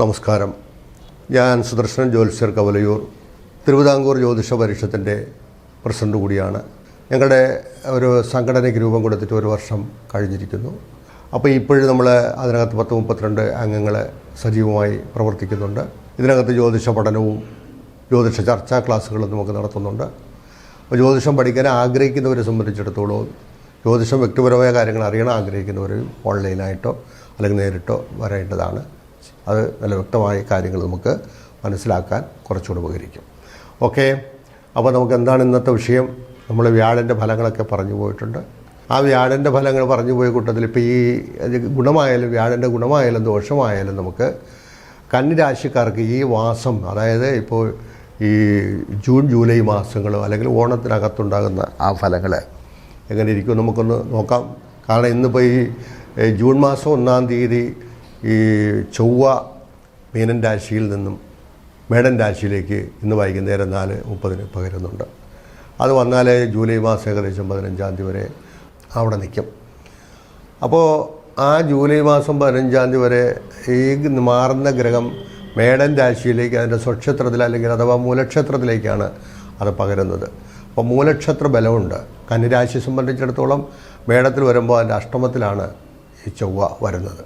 നമസ്കാരം. ഞാൻ സുദർശനൻ ജ്യോത്സ്യർ കവലയൂർ, തിരുവിതാംകൂർ ജ്യോതിഷ പരിഷത്തിൻ്റെ പ്രസിഡന്റ് കൂടിയാണ്. ഞങ്ങളുടെ ഒരു സംഘടനയ്ക്ക് രൂപം കൊടുത്തിട്ട് 1 വർഷം കഴിഞ്ഞിരിക്കുന്നു. അപ്പോൾ ഇപ്പോഴും നമ്മൾ അതിനകത്ത് 32 അംഗങ്ങൾ സജീവമായി പ്രവർത്തിക്കുന്നുണ്ട്. ഇതിനകത്ത് ജ്യോതിഷ പഠനവും ജ്യോതിഷ ചർച്ചാ ക്ലാസ്സുകളും നമുക്ക് നടത്തുന്നുണ്ട്. അപ്പോൾ ജ്യോതിഷം പഠിക്കാൻ ആഗ്രഹിക്കുന്നവരെ സംബന്ധിച്ചിടത്തോളം ജ്യോതിഷം വ്യക്തിപരമായ കാര്യങ്ങൾ അറിയണം ആഗ്രഹിക്കുന്നവർ ഓൺലൈനായിട്ടോ അല്ലെങ്കിൽ നേരിട്ടോ വരേണ്ടതാണ്. അത് നല്ല വ്യക്തമായ കാര്യങ്ങൾ നമുക്ക് മനസ്സിലാക്കാൻ കുറച്ചുകൂടി ഉപകരിക്കും. ഓക്കെ, അപ്പോൾ നമുക്ക് എന്താണ് ഇന്നത്തെ വിഷയം? നമ്മൾ വ്യാഴൻ്റെ ഫലങ്ങളൊക്കെ പറഞ്ഞു പോയിട്ടുണ്ട്. ആ വ്യാഴൻ്റെ ഫലങ്ങൾ പറഞ്ഞു പോയ കൂട്ടത്തിൽ ഇപ്പോൾ ഈ ഗുണമായാലും വ്യാഴൻ്റെ ഗുണമായാലും ദോഷമായാലും നമുക്ക് കന്നിരാശിക്കാർക്ക് ഈ മാസം, അതായത് ഇപ്പോൾ ഈ ജൂൺ ജൂലൈ മാസങ്ങളോ അല്ലെങ്കിൽ ഓണത്തിനകത്തുണ്ടാകുന്ന ആ ഫലങ്ങൾ എങ്ങനെ ഇരിക്കും നമുക്കൊന്ന് നോക്കാം. കാരണം ഇന്നിപ്പോൾ ഈ ജൂൺ മാസം 1-ാം തീയതി ഈ ചൊവ്വ മീനൻ രാശിയിൽ നിന്നും മേടൻ രാശിയിലേക്ക് ഇന്ന് വൈകുന്നേരം 4:30 പകരുന്നുണ്ട്. അത് വന്നാൽ ജൂലൈ മാസം ഏകദേശം 15-ാം തീയതി വരെ അവിടെ നിൽക്കും. അപ്പോൾ ആ ജൂലൈ മാസം 15-ാം തീയതി വരെ ഈ മാറുന്ന ഗ്രഹം മേടൻ രാശിയിലേക്ക് അതിൻ്റെ സ്വക്ഷേത്രത്തിൽ അല്ലെങ്കിൽ അഥവാ മൂലക്ഷേത്രത്തിലേക്കാണ് അത് പകരുന്നത്. അപ്പോൾ മൂലക്ഷേത്ര ബലമുണ്ട്. കന്നിരാശി സംബന്ധിച്ചിടത്തോളം മേടത്തിൽ വരുമ്പോൾ അതിൻ്റെ അഷ്ടമത്തിലാണ് ഈ ചൊവ്വ വരുന്നത്.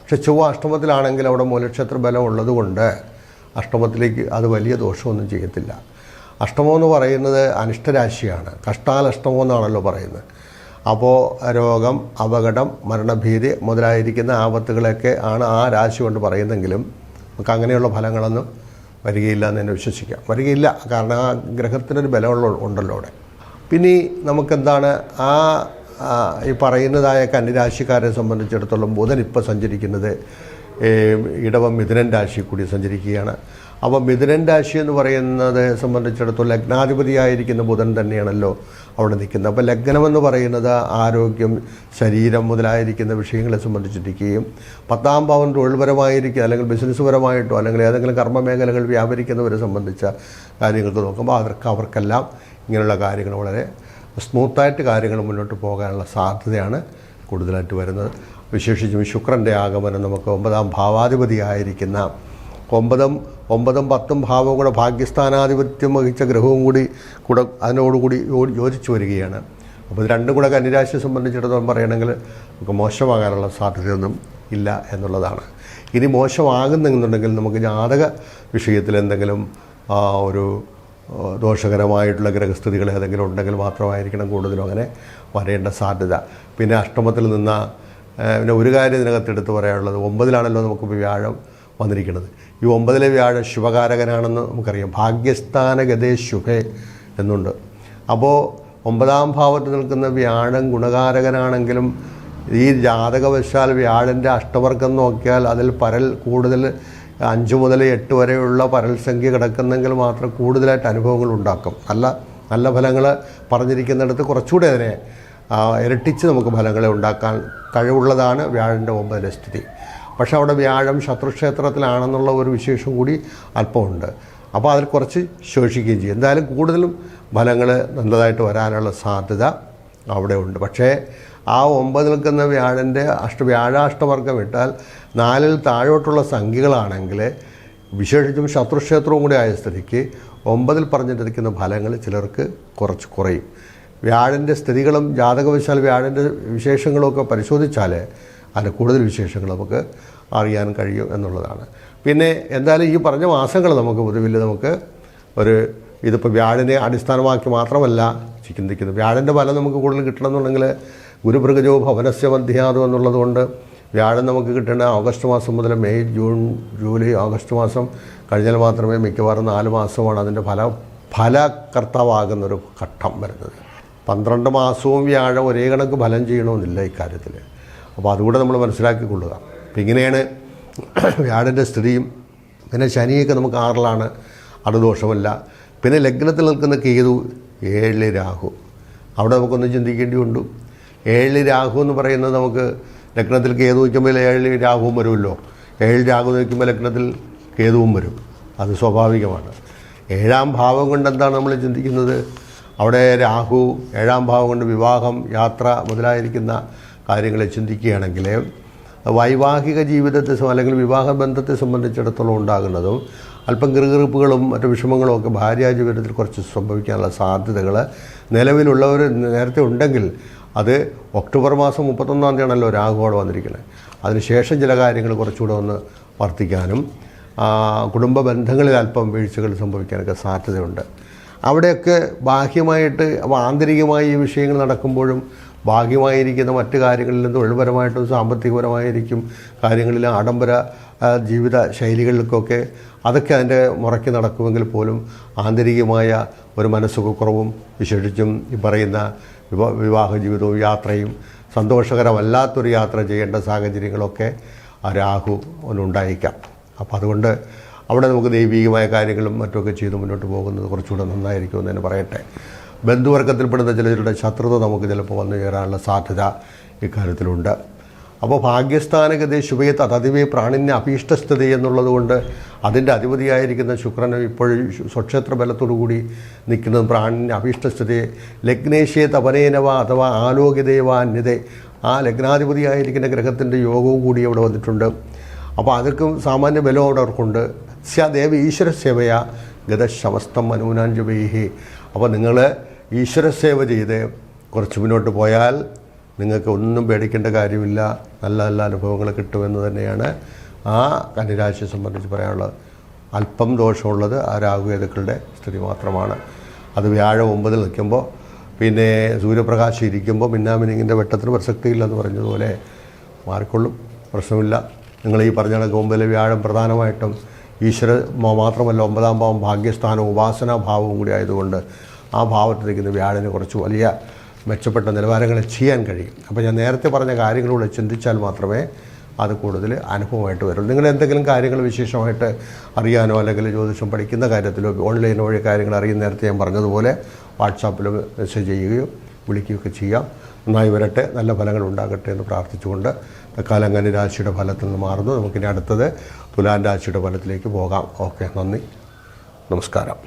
പക്ഷെ ചൊവ്വ അഷ്ടമത്തിലാണെങ്കിൽ അവിടെ മൂലക്ഷേത്ര ബലം ഉള്ളതുകൊണ്ട് അഷ്ടമത്തിലേക്ക് അത് വലിയ ദോഷമൊന്നും ചെയ്യത്തില്ല. അഷ്ടമം എന്ന് പറയുന്നത് അനിഷ്ടരാശിയാണ്. കഷ്ടാലഷ്ടമം എന്നാണല്ലോ പറയുന്നത്. അപ്പോൾ രോഗം, അപകടം, മരണഭീതി മുതലായിരിക്കുന്ന ആപത്തുകളൊക്കെ ആണ് ആ രാശി കൊണ്ട് പറയുന്നെങ്കിലും നമുക്ക് അങ്ങനെയുള്ള ഫലങ്ങളൊന്നും വരികയില്ല എന്ന് തന്നെ വിശ്വസിക്കാം. വരികയില്ല, കാരണം ആ ഗ്രഹത്തിനൊരു ബലമുള്ള ഉണ്ടല്ലോ അവിടെ. പിന്നെ നമുക്കെന്താണ് ഈ പറയുന്നതായ കന്നിരാശിക്കാരെ സംബന്ധിച്ചിടത്തോളം ബുധൻ ഇപ്പോൾ സഞ്ചരിക്കുന്നത് ഇടവം മിഥുനൻ രാശി കൂടി സഞ്ചരിക്കുകയാണ്. അപ്പോൾ മിഥുനൻ രാശി എന്ന് പറയുന്നത് സംബന്ധിച്ചിടത്തോളം ലഗ്നാധിപതിയായിരിക്കുന്ന ബുധൻ തന്നെയാണല്ലോ അവിടെ നിൽക്കുന്നത്. അപ്പോൾ ലഗ്നമെന്ന് പറയുന്നത് ആരോഗ്യം, ശരീരം മുതലായിരിക്കുന്ന വിഷയങ്ങളെ സംബന്ധിച്ചിരിക്കുകയും 10-ാം ഭാവം തൊഴിൽപരമായിരിക്കുക അല്ലെങ്കിൽ ബിസിനസ് പരമായിട്ടോ അല്ലെങ്കിൽ ഏതെങ്കിലും കർമ്മമേഖലകൾ വ്യാപരിക്കുന്നവരെ സംബന്ധിച്ച കാര്യങ്ങൾക്ക് നോക്കുമ്പോൾ അവർക്കെല്ലാം ഇങ്ങനെയുള്ള കാര്യങ്ങൾ വളരെ സ്മൂത്തായിട്ട് കാര്യങ്ങൾ മുന്നോട്ട് പോകാനുള്ള സാധ്യതയാണ് കൂടുതലായിട്ട് വരുന്നത്. വിശേഷിച്ചും ശുക്രൻ്റെ ആഗമനം നമുക്ക് 9-ാം ഭാവാധിപതിയായിരിക്കുന്ന 9-ഉം 10-ഉം ഭാവവും കൂടെ ഭാഗ്യസ്ഥാനാധിപത്യം വഹിച്ച ഗ്രഹവും കൂടി അതിനോടുകൂടി യോജിച്ചു വരികയാണ്. അപ്പോൾ ഇത് രണ്ടും കൂടെ കന്നിരാശിയെ സംബന്ധിച്ചിടത്തോളം പറയണമെങ്കിൽ നമുക്ക് മോശമാകാനുള്ള സാധ്യതയൊന്നും ഇല്ല എന്നുള്ളതാണ്. ഇനി മോശമാകുന്നുണ്ടെങ്കിൽ നമുക്ക് ജാതക വിഷയത്തിൽ എന്തെങ്കിലും ഒരു ദോഷകരമായിട്ടുള്ള ഗ്രഹസ്ഥിതികൾ ഏതെങ്കിലും ഉണ്ടെങ്കിൽ മാത്രമായിരിക്കണം കൂടുതലും അങ്ങനെ വരേണ്ട സാധ്യത. പിന്നെ അഷ്ടമത്തിൽ നിന്ന് പിന്നെ ഒരു കാര്യം ഇതിനകത്ത് എടുത്ത് പറയാനുള്ളത്, 9-ലാണല്ലോ നമുക്കിപ്പോൾ വ്യാഴം വന്നിരിക്കുന്നത്. ഈ 9-ലെ വ്യാഴം ശുഭകാരകനാണെന്ന് നമുക്കറിയാം. ഭാഗ്യസ്ഥാനഗതേ ശുഭേ എന്നുണ്ട്. അപ്പോൾ 9-ാം ഭാവത്ത് നിൽക്കുന്ന വ്യാഴം ഗുണകാരകനാണെങ്കിലും ഈ ജാതകവശാൽ വ്യാഴൻ്റെ അഷ്ടവർഗം നോക്കിയാൽ അതിൽ പരൽ കൂടുതൽ 5 മുതൽ 8 വരെയുള്ള പരൽസംഖ്യ കിടക്കുന്നെങ്കിൽ മാത്രം കൂടുതലായിട്ട് അനുഭവങ്ങൾ ഉണ്ടാക്കും. നല്ല ഫലങ്ങൾ പറഞ്ഞിരിക്കുന്നിടത്ത് കുറച്ചുകൂടി അതിനെ ഇരട്ടിച്ച് നമുക്ക് ഫലങ്ങളെ ഉണ്ടാക്കാൻ കഴിവുള്ളതാണ് വ്യാഴൻ്റെ 9-ലെ സ്ഥിതി. പക്ഷേ അവിടെ വ്യാഴം ശത്രുക്ഷേത്രത്തിലാണെന്നുള്ള ഒരു വിശേഷം കൂടി അല്പമുണ്ട്. അപ്പോൾ അതിൽ കുറച്ച് ശോഷിക്കുകയും ചെയ്യും. എന്തായാലും കൂടുതലും ഫലങ്ങൾ നല്ലതായിട്ട് വരാനുള്ള സാധ്യത അവിടെ ഉണ്ട്. പക്ഷേ ആ 9 നിൽക്കുന്ന വ്യാഴൻ്റെ വ്യാഴാഷ്ടവർഗം ഇട്ടാൽ 4-ൽ താഴോട്ടുള്ള സംഖ്യകളാണെങ്കിൽ വിശേഷിച്ചും ശത്രുക്ഷേത്രവും കൂടി ആയ സ്ഥിതിക്ക് 9-ൽ പറഞ്ഞിരിക്കുന്ന ഫലങ്ങൾ ചിലർക്ക് കുറച്ച് കുറയും. വ്യാഴൻ്റെ സ്ഥിതികളും ജാതകവശാൽ വ്യാഴൻ്റെ വിശേഷങ്ങളൊക്കെ പരിശോധിച്ചാൽ അതിന് കൂടുതൽ വിശേഷങ്ങൾ നമുക്ക് അറിയാൻ കഴിയും എന്നുള്ളതാണ്. പിന്നെ എന്തായാലും ഈ പറഞ്ഞ മാസങ്ങൾ നമുക്ക് പൊതുവിൽ നമുക്ക് ഇതിപ്പോൾ വ്യാഴനെ അടിസ്ഥാനമാക്കി മാത്രമല്ല ചിന്തിക്കുന്നത്. വ്യാഴൻ്റെ ഫലം നമുക്ക് കൂടുതൽ കിട്ടണമെന്നുണ്ടെങ്കിൽ ഗുരുഭൃഗജോ ഭവനസ്യ മധ്യാതം എന്നുള്ളതുകൊണ്ട് വ്യാഴം നമുക്ക് കിട്ടേണ്ട ഓഗസ്റ്റ് മാസം മുതൽ മെയ്, ജൂൺ, ജൂലൈ, ഓഗസ്റ്റ് മാസം കഴിഞ്ഞാൽ മാത്രമേ മിക്കവാറും 4 മാസമാണ് അതിൻ്റെ ഫലകർത്താവാകുന്നൊരു ഘട്ടം വരുന്നത്. 12 മാസവും വ്യാഴം ഒരേ കണക്ക് ഫലം ചെയ്യണമെന്നില്ല ഇക്കാര്യത്തിൽ. അപ്പോൾ അതുകൂടെ നമ്മൾ മനസ്സിലാക്കിക്കൊള്ളുക. അപ്പം ഇങ്ങനെയാണ് വ്യാഴൻ്റെ സ്ഥിതിയും. പിന്നെ ശനിയൊക്കെ നമുക്ക് 6-ലാണ്, അത് ദോഷമല്ല. പിന്നെ ലഗ്നത്തിൽ നിൽക്കുന്ന കേതു, 7-ൽ രാഹു, അവിടെ നമുക്കൊന്ന് ചിന്തിക്കേണ്ടിയുണ്ട്. 7-ൽ രാഹു എന്ന് പറയുന്നത് നമുക്ക് ലഗ്നത്തിൽ കേതു വയ്ക്കുമ്പോൾ 7-ൽ രാഹുവും വരുമല്ലോ. 7-ൽ രാഹു വയ്ക്കുമ്പോൾ ലഗ്നത്തിൽ കേതുവും വരും. അത് സ്വാഭാവികമാണ്. 7-ാം ഭാവം കൊണ്ട് എന്താണ് നമ്മൾ ചിന്തിക്കുന്നത്? അവിടെ രാഹു 7-ാം ഭാവം കൊണ്ട് വിവാഹം, യാത്ര മുതലായിരിക്കുന്ന കാര്യങ്ങളെ ചിന്തിക്കുകയാണെങ്കിൽ വൈവാഹിക ജീവിതത്തെ അല്ലെങ്കിൽ വിവാഹ ബന്ധത്തെ സംബന്ധിച്ചിടത്തോളം ഉണ്ടാകുന്നതും അല്പം കിറുകിറുപ്പുകളും മറ്റു വിഷമങ്ങളും ഒക്കെ ഭാര്യ ജീവിതത്തിൽ കുറച്ച് സംഭവിക്കാനുള്ള സാധ്യതകൾ നിലവിലുള്ളവർ നേരത്തെ ഉണ്ടെങ്കിൽ അത് ഒക്ടോബർ മാസം 31-ാം തീയതിയാണല്ലോ രാഹുവോടെ വന്നിരിക്കുന്നത്. അതിനുശേഷം ചില കാര്യങ്ങൾ കുറച്ചുകൂടെ ഒന്ന് വർദ്ധിക്കാനും കുടുംബ ബന്ധങ്ങളിൽ അല്പം വീഴ്ചകൾ സംഭവിക്കാനൊക്കെ സാധ്യതയുണ്ട്. അവിടെയൊക്കെ ബാഹ്യമായിട്ട് ആന്തരികമായി ഈ വിഷയങ്ങൾ നടക്കുമ്പോഴും ബാഹ്യമായിരിക്കുന്ന മറ്റു കാര്യങ്ങളിലും തൊഴിൽപരമായിട്ടും സാമ്പത്തികപരമായിരിക്കും കാര്യങ്ങളിൽ ആഡംബര ജീവിത ശൈലികൾക്കൊക്കെ അതൊക്കെ അതിൻ്റെ മുറയ്ക്ക് നടക്കുമെങ്കിൽ പോലും ആന്തരികമായ ഒരു മനസ്സുഖക്കുറവും വിശേഷിച്ചും ഈ പറയുന്ന വിവാഹ ജീവിതവും യാത്രയും സന്തോഷകരമല്ലാത്തൊരു യാത്ര ചെയ്യേണ്ട സാഹചര്യങ്ങളൊക്കെ ആ രാഹു ഒന്നുണ്ടായിരിക്കാം. അപ്പോൾ അതുകൊണ്ട് അവിടെ നമുക്ക് ദൈവികമായ കാര്യങ്ങളും മറ്റുമൊക്കെ ചെയ്ത് മുന്നോട്ട് പോകുന്നത് കുറച്ചുകൂടെ നന്നായിരിക്കുമെന്ന് തന്നെ പറയട്ടെ. ബന്ധുവർഗത്തിൽപ്പെടുന്ന ചിലരുടെ ശത്രുത നമുക്ക് ചിലപ്പോൾ വന്നു ചേരാനുള്ള സാധ്യത ഇക്കാര്യത്തിലുണ്ട്. അപ്പോൾ ഭാഗ്യസ്ഥാനഗതി ശുഭയെ തതിവേ പ്രാണിന്യ അഭീഷ്ടസ്ഥിതി എന്നുള്ളത് കൊണ്ട് അതിൻ്റെ അധിപതിയായിരിക്കുന്ന ശുക്രന് ഇപ്പോഴും സ്വക്ഷേത്ര ബലത്തോടുകൂടി നിൽക്കുന്നത് പ്രാണിന്യ അഭീഷ്ടസ്ഥിതി ലഗ്നേശേ തപനേനവ അഥവാ ആലോകിതേവ അന്യതേ ആ ലഗ്നാധിപതിയായിരിക്കുന്ന ഗ്രഹത്തിൻ്റെ യോഗവും കൂടി അവിടെ വന്നിട്ടുണ്ട്. അപ്പോൾ അതൊക്കെ സാമാന്യ ബലം അവിടെ അവർക്കുണ്ട്. സ്യാദേവ ഈശ്വര സേവയാ ഗതശമസ്തം അനൂനാഞ്ജുബൈഹി. അപ്പോൾ നിങ്ങൾ ഈശ്വരസേവ ചെയ്ത് കുറച്ച് മുന്നോട്ട് പോയാൽ നിങ്ങൾക്ക് ഒന്നും പേടിക്കേണ്ട കാര്യമില്ല, നല്ല നല്ല അനുഭവങ്ങൾ കിട്ടുമെന്ന് തന്നെയാണ് ആ കന്നിരാശിയെ സംബന്ധിച്ച് പറയാനുള്ളത്. അല്പം ദോഷമുള്ളത് ആ രാഹുകേതുക്കളുടെ സ്ഥിതി മാത്രമാണ്. അത് വ്യാഴം 9-ൽ നിൽക്കുമ്പോൾ പിന്നെ സൂര്യപ്രകാശം ഇരിക്കുമ്പോൾ മിന്നാമിനിങ്ങിൻ്റെ വെട്ടത്തിന് പ്രസക്തിയില്ലെന്ന് പറഞ്ഞതുപോലെ മാറിക്കൊള്ളും, പ്രശ്നമില്ല. നിങ്ങൾ ഈ പറഞ്ഞ കണക്ക് 9-ലെ വ്യാഴം പ്രധാനമായിട്ടും ഈശ്വര മാത്രമല്ല 9-ാം ഭാവം ഭാഗ്യസ്ഥാനവും ഉപാസനാഭാവവും കൂടി ആയതുകൊണ്ട് ആ ഭാവത്തിൽ നിൽക്കുന്ന വ്യാഴന് കുറച്ച് വലിയ മെച്ചപ്പെട്ട നിലവാരങ്ങൾ ചെയ്യാൻ കഴിയും. അപ്പോൾ ഞാൻ നേരത്തെ പറഞ്ഞ കാര്യങ്ങളൂടെ ചിന്തിച്ചാൽ മാത്രമേ അത് കൂടുതൽ അനുഭവമായിട്ട് വരുള്ളൂ. നിങ്ങൾ എന്തെങ്കിലും കാര്യങ്ങൾ വിശേഷമായിട്ട് അറിയാനോ അല്ലെങ്കിൽ ജ്യോതിഷം പഠിക്കുന്ന കാര്യത്തിലോ ഓൺലൈൻ വഴി കാര്യങ്ങൾ അറിയുന്ന നേരത്തെ ഞാൻ പറഞ്ഞതുപോലെ വാട്സാപ്പിൽ മെസ്സേജ് ചെയ്യുകയോ വിളിക്കുകയൊക്കെ ചെയ്യാം. നന്നായി വരട്ടെ, നല്ല ഫലങ്ങൾ ഉണ്ടാകട്ടെ എന്ന് പ്രാർത്ഥിച്ചുകൊണ്ട് തൽക്കാലം കന്നിരാശിയുടെ ഫലത്തിൽ നിന്ന് മാറുന്നു. നമുക്കിനി അടുത്തത് തുലാം രാശിയുടെ ഫലത്തിലേക്ക് പോകാം. ഓക്കെ, നന്ദി, നമസ്കാരം.